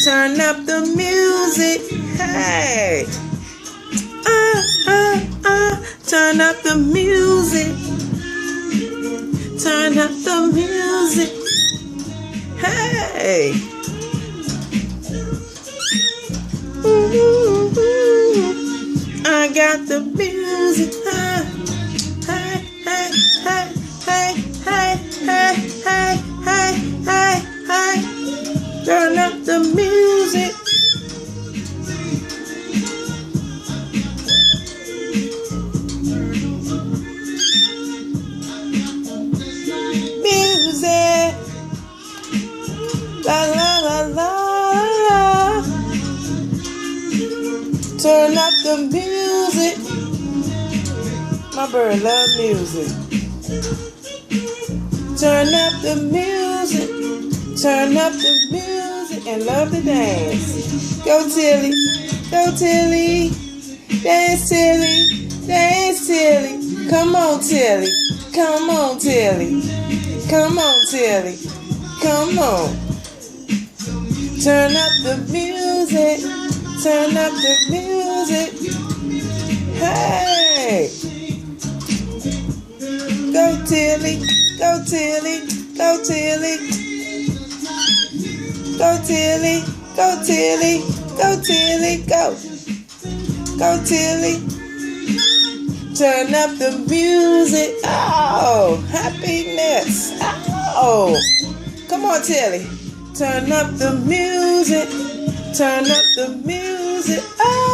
Turn up the music. Hey. Turn up the music. Turn up the music. Hey. I got the music. Hey, hey, hey, hey, hey, hey, hey, hey, hey, hey. Turn up the music. Music. La la la la la. Turn up the music. My bird love music. Turn up the music. Turn up the music and love to dance. Go Tilly. Go Tilly. Dance Tilly. Dance Tilly. Come on Tilly. Come on Tilly. Come on Tilly. Come on. Turn up the music. Turn up the music. Hey. Go Tilly. Go Tilly. Go Tilly. Go Tilly. Go Tilly. Go Tilly. Go. Go Tilly. Turn up the music. Oh, happiness. Oh. Come on, Tilly. Turn up the music. Turn up the music. Oh.